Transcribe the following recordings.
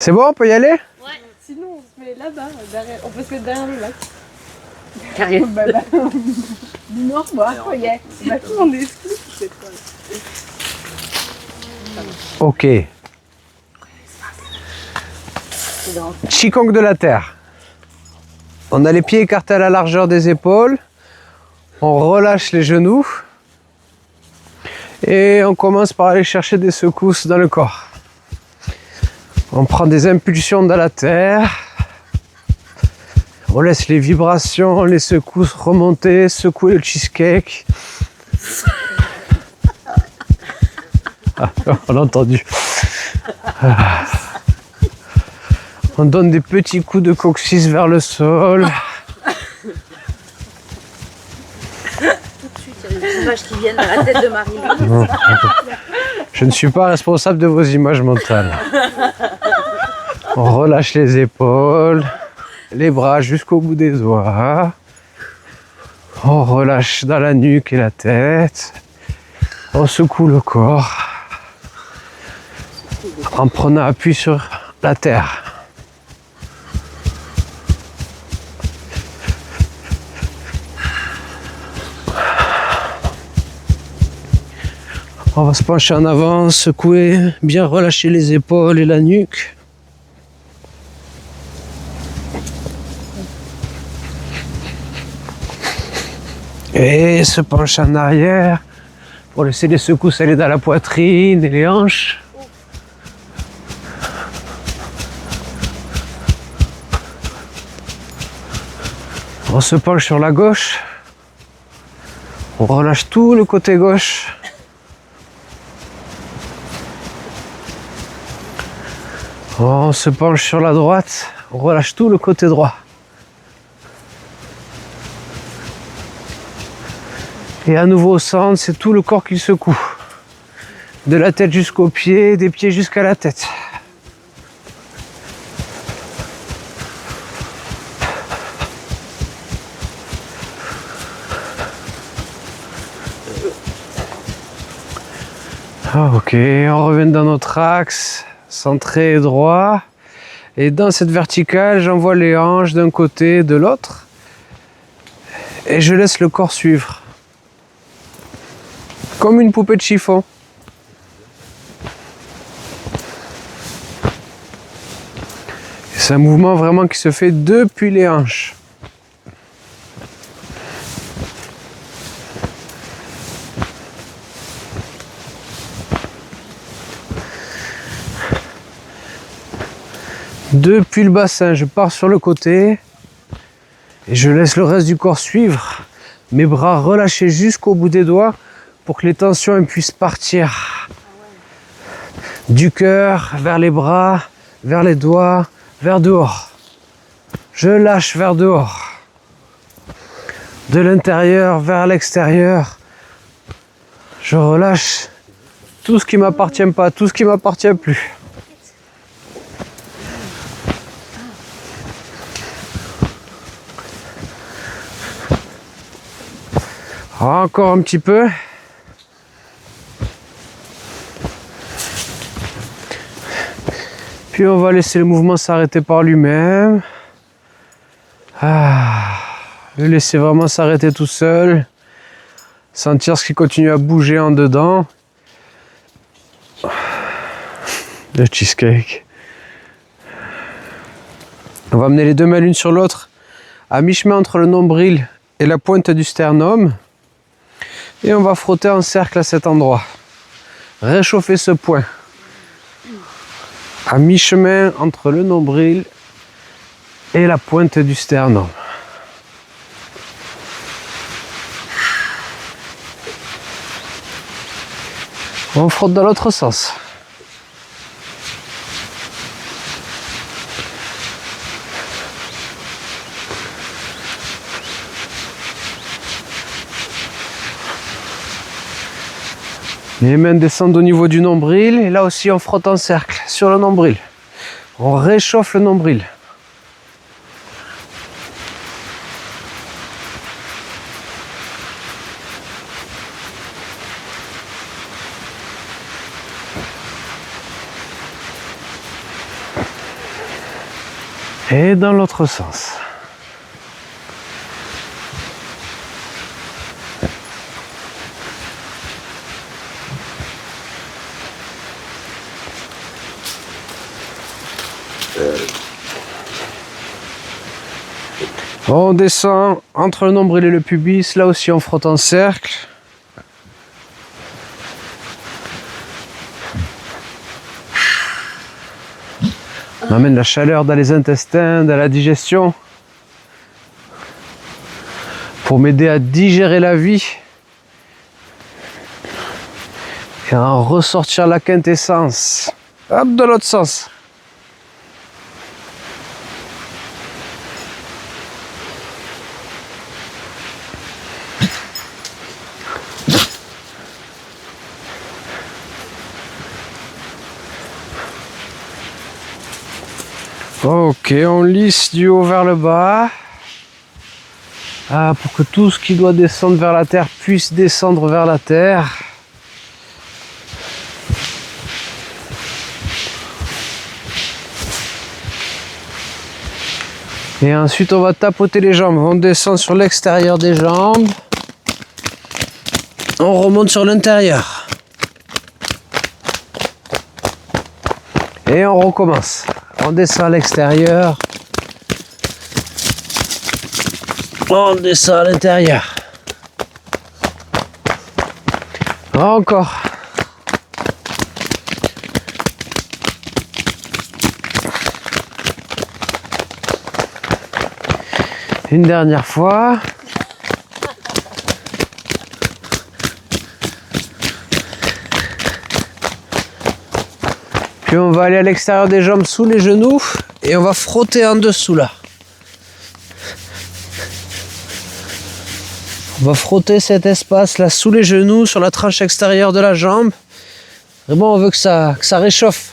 C'est bon, on peut y aller? Ouais. Sinon, on se met là-bas, derrière. On peut se mettre derrière le lac. Carrément. Dis-moi, moi, il y a vachement des skis, c'est quoi. Ok. Qigong de la terre. On a les pieds écartés à la largeur des épaules. On relâche les genoux. Et on commence par aller chercher des secousses dans le corps. On prend des impulsions dans la terre. On laisse les vibrations, les secousses remonter, secouer le cheesecake. Ah, on l'a entendu. On donne des petits coups de coccyx vers le sol. Tout de suite, il y a des images qui viennent dans la tête de Marie. Non. Je ne suis pas responsable de vos images mentales. On relâche les épaules, les bras jusqu'au bout des doigts. On relâche dans la nuque et la tête. On secoue le corps en prenant appui sur la terre. On va se pencher en avant, secouer, bien relâcher les épaules et la nuque. Et se pencher en arrière pour laisser les secousses aller dans la poitrine et les hanches. On se penche sur la gauche. On relâche tout le côté gauche. On se penche sur la droite, on relâche tout le côté droit. Et à nouveau au centre, c'est tout le corps qui secoue. De la tête jusqu'aux pieds, des pieds jusqu'à la tête. Ah, ok, on revient dans notre axe. Centré et droit. Et dans cette verticale, j'envoie les hanches d'un côté, de l'autre. Et je laisse le corps suivre. Comme une poupée de chiffon. C'est un mouvement vraiment qui se fait depuis les hanches. Depuis le bassin, je pars sur le côté et je laisse le reste du corps suivre. Mes bras relâchés jusqu'au bout des doigts pour que les tensions puissent partir. Du cœur vers les bras, vers les doigts, vers dehors. Je lâche vers dehors. De l'intérieur vers l'extérieur. Je relâche tout ce qui ne m'appartient pas, tout ce qui ne m'appartient plus. Encore un petit peu. Puis on va laisser le mouvement s'arrêter par lui-même. Le laisser vraiment s'arrêter tout seul. Sentir ce qui continue à bouger en dedans. Le cheesecake. On va amener les deux mains l'une sur l'autre à mi-chemin entre le nombril et la pointe du sternum. Et on va frotter en cercle à cet endroit. Réchauffer ce point. À mi-chemin entre le nombril et la pointe du sternum. On frotte dans l'autre sens. Les mains descendent au niveau du nombril et là aussi on frotte en cercle sur le nombril. On réchauffe le nombril. Et dans l'autre sens. On descend entre le nombril et le pubis, là aussi on frotte en cercle. On amène la chaleur dans les intestins, dans la digestion, pour m'aider à digérer la vie et à en ressortir la quintessence. Hop, de l'autre sens. Ok, on lisse du haut vers le bas. Pour que tout ce qui doit descendre vers la terre puisse descendre vers la terre. Et ensuite on va tapoter les jambes. On descend sur l'extérieur des jambes. On remonte sur l'intérieur. Et on recommence. On descend à l'extérieur. On descend à l'intérieur. Encore. Une dernière fois. Puis on va aller à l'extérieur des jambes sous les genoux et on va frotter en dessous là. On va frotter cet espace là sous les genoux, sur la tranche extérieure de la jambe. Vraiment on veut que ça réchauffe.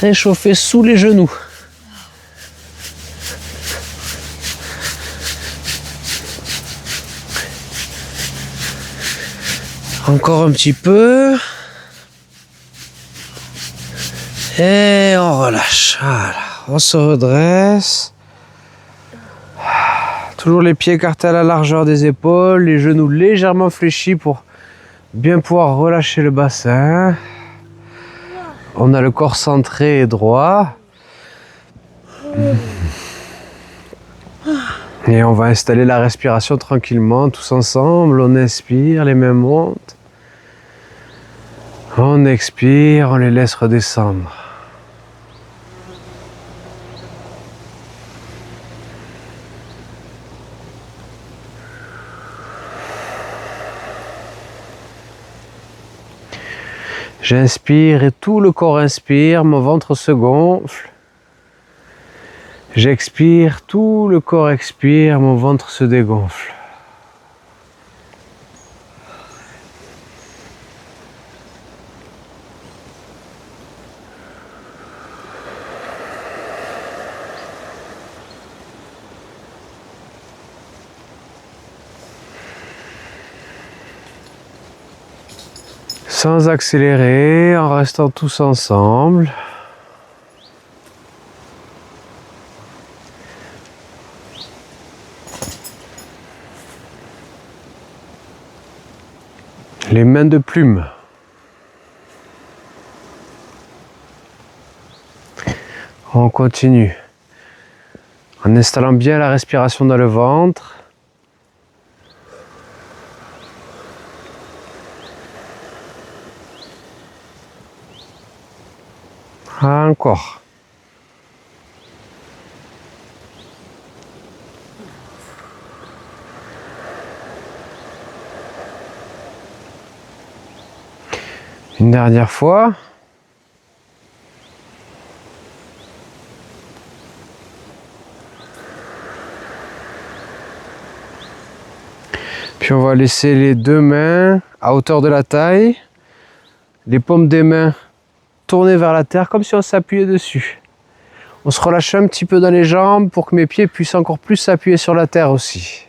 Réchauffer sous les genoux. Encore un petit peu. Et on relâche. Voilà. On se redresse. Toujours les pieds écartés à la largeur des épaules, les genoux légèrement fléchis pour bien pouvoir relâcher le bassin. On a le corps centré et droit. Et on va installer la respiration tranquillement, tous ensemble. On inspire, les mains montent. On expire, on les laisse redescendre. J'inspire et tout le corps inspire, mon ventre se gonfle. J'expire, tout le corps expire, mon ventre se dégonfle. Sans accélérer, en restant tous ensemble. Les mains de plume. On continue. En installant bien la respiration dans le ventre. Encore. Une dernière fois. Puis on va laisser les deux mains à hauteur de la taille, les paumes des mains tournées vers la terre comme si on s'appuyait dessus. On se relâche un petit peu dans les jambes pour que mes pieds puissent encore plus s'appuyer sur la terre aussi.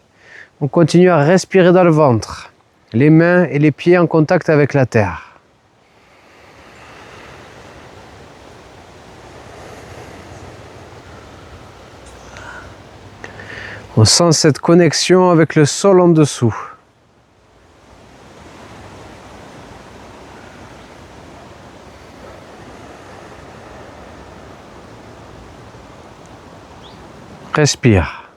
On continue à respirer dans le ventre. Les mains et les pieds en contact avec la terre. On sent cette connexion avec le sol en dessous. Respire.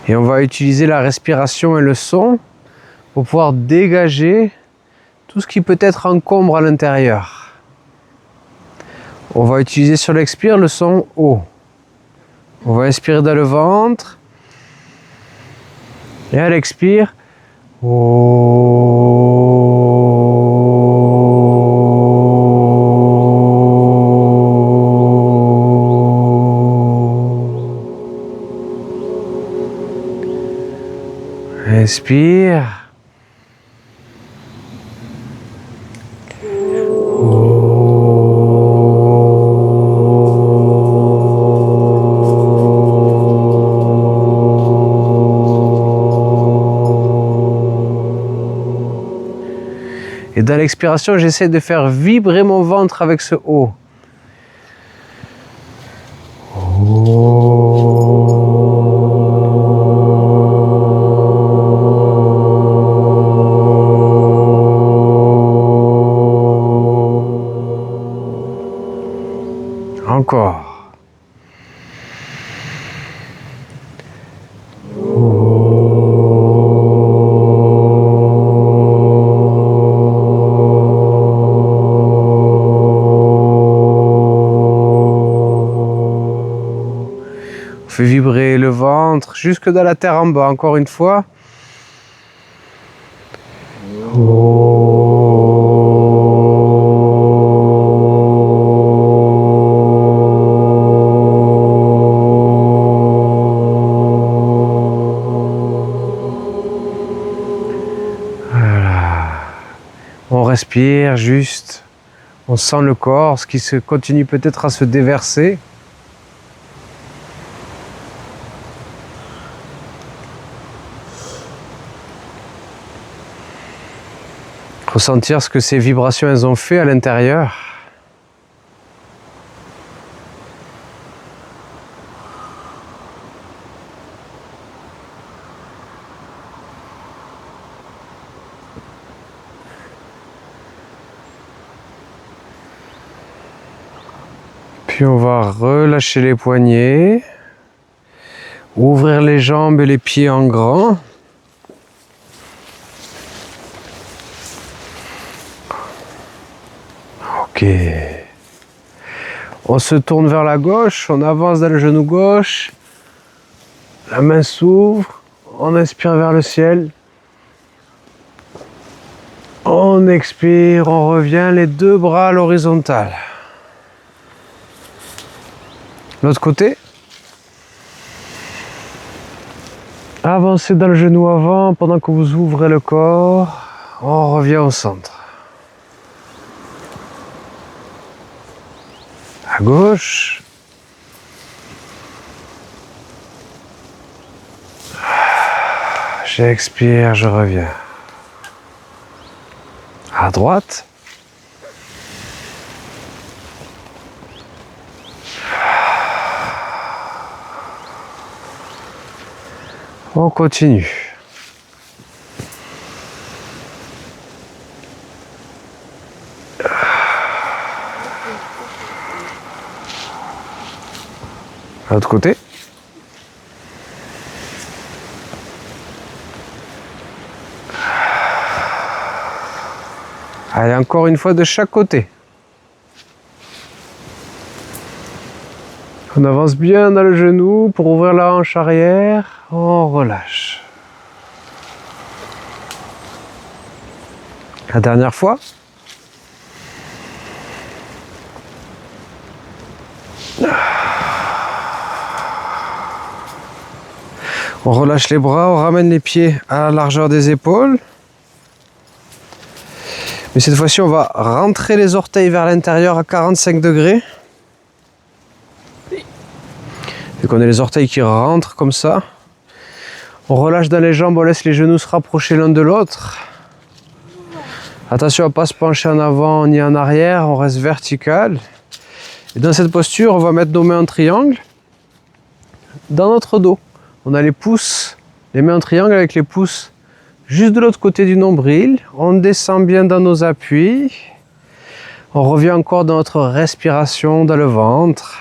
Et on va utiliser la respiration et le son pour pouvoir dégager tout ce qui peut être encombre à l'intérieur. On va utiliser sur l'expire le son O. On va inspirer dans le ventre. Et à l'expire, inspire. Et dans l'expiration, j'essaie de faire vibrer mon ventre avec ce O. Encore. On fait vibrer le ventre jusque dans la terre en bas, encore une fois. On respire juste, on sent le corps, ce qui se continue peut-être à se déverser. Ressentir ce que ces vibrations elles ont fait à l'intérieur. Puis on va relâcher les poignets, ouvrir les jambes et les pieds en grand. Ok. On se tourne vers la gauche, on avance dans le genou gauche, la main s'ouvre, on inspire vers le ciel. On expire, on revient, les deux bras à l'horizontale. L'autre côté. Avancez dans le genou avant pendant que vous ouvrez le corps. On revient au centre. À gauche. J'expire, je reviens. À droite. On continue. À l'autre côté. Allez, encore une fois de chaque côté. On avance bien dans le genou pour ouvrir la hanche arrière. On relâche. La dernière fois. On relâche les bras, on ramène les pieds à la largeur des épaules. Mais cette fois-ci, on va rentrer les orteils vers l'intérieur à 45 degrés. Vu qu'on a les orteils qui rentrent comme ça. On relâche dans les jambes, on laisse les genoux se rapprocher l'un de l'autre. Attention à ne pas se pencher en avant ni en arrière, on reste vertical. Et dans cette posture, on va mettre nos mains en triangle dans notre dos. On a les pouces, les mains en triangle avec les pouces juste de l'autre côté du nombril. On descend bien dans nos appuis. On revient encore dans notre respiration, dans le ventre.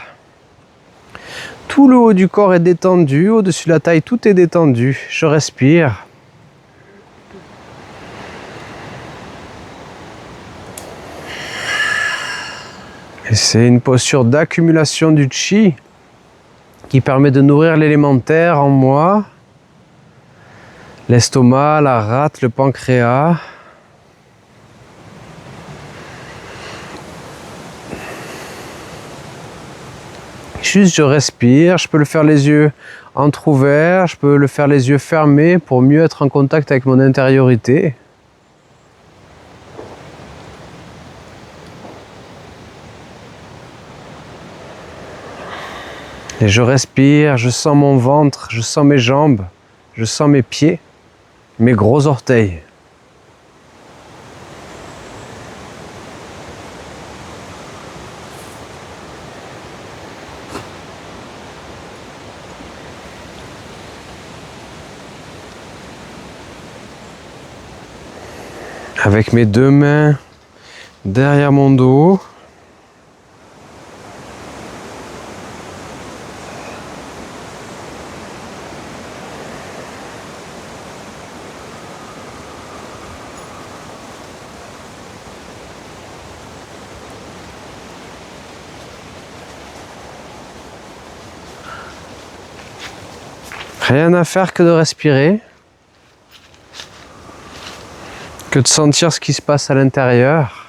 Tout le haut du corps est détendu, au-dessus de la taille, tout est détendu. Je respire. Et c'est une posture d'accumulation du chi qui permet de nourrir l'élémentaire en moi, l'estomac, la rate, le pancréas. Juste je respire, je peux le faire les yeux entrouverts, je peux le faire les yeux fermés pour mieux être en contact avec mon intériorité. Et je respire, je sens mon ventre, je sens mes jambes, je sens mes pieds, mes gros orteils. Avec mes deux mains derrière mon dos. Rien à faire que de respirer, que de sentir ce qui se passe à l'intérieur.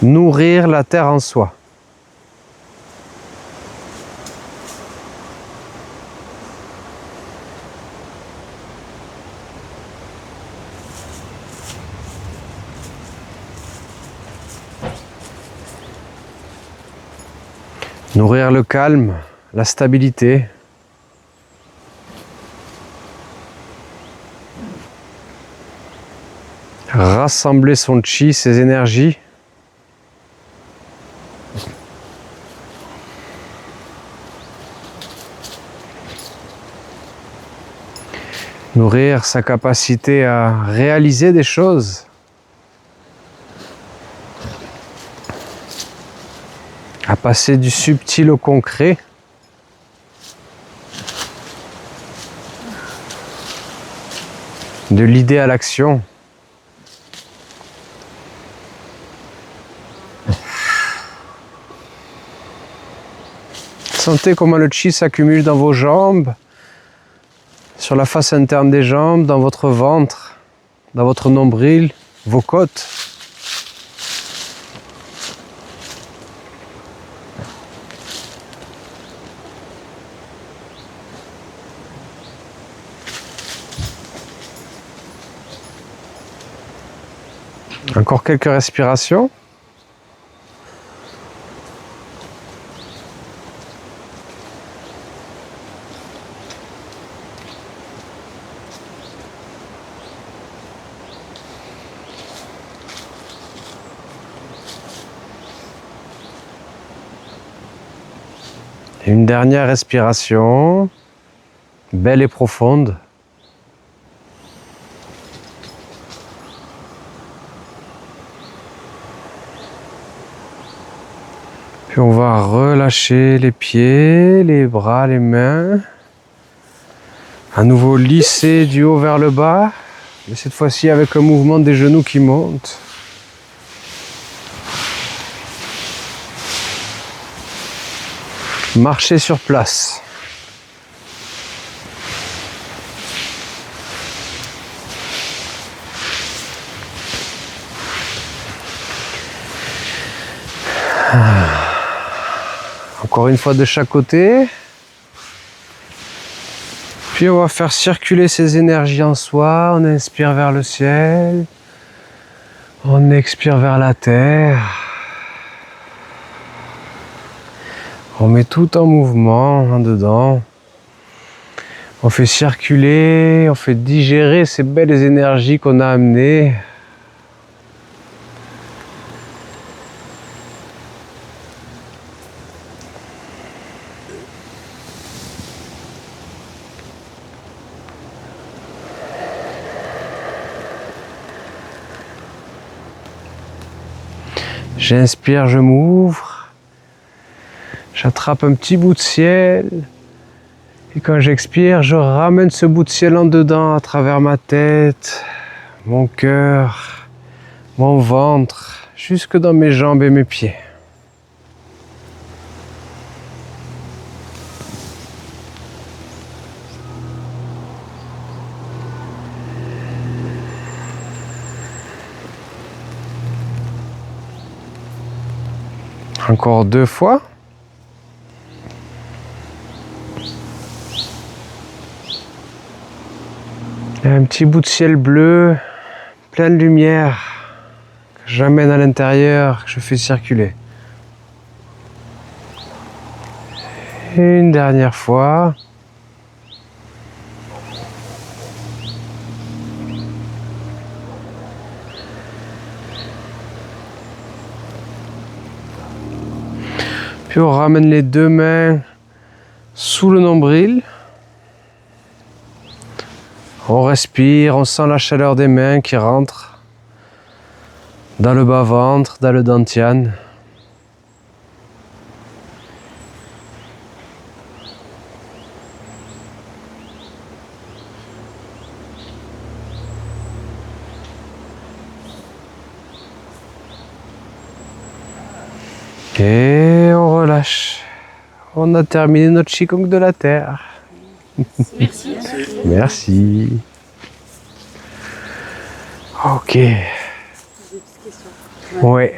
Nourrir la terre en soi. Nourrir le calme, la stabilité. Rassembler son chi, ses énergies. Nourrir sa capacité à réaliser des choses. À passer du subtil au concret. De l'idée à l'action. Sentez comment le chi s'accumule dans vos jambes, sur la face interne des jambes, dans votre ventre, dans votre nombril, vos côtes. Encore quelques respirations. Et une dernière respiration, belle et profonde. Puis on va relâcher les pieds, les bras, les mains. À nouveau lisser du haut vers le bas, mais cette fois-ci avec un mouvement des genoux qui monte. Marcher sur place. Encore une fois de chaque côté. Puis on va faire circuler ces énergies en soi. On inspire vers le ciel. On expire vers la terre. On met tout en mouvement en dedans. On fait circuler, on fait digérer ces belles énergies qu'on a amenées. J'inspire, je m'ouvre. J'attrape un petit bout de ciel. Et quand j'expire, je ramène ce bout de ciel en dedans à travers ma tête, mon cœur, mon ventre, jusque dans mes jambes et mes pieds. Encore 2 fois. Et un petit bout de ciel bleu, plein de lumière, que j'amène à l'intérieur, que je fais circuler. Et une dernière fois. Puis on ramène les 2 mains sous le nombril. On respire, on sent la chaleur des mains qui rentre dans le bas-ventre, dans le dantian. Et on relâche. On a terminé notre Qigong de la Terre. Merci. Merci. Ok. Des petites questions. Ouais.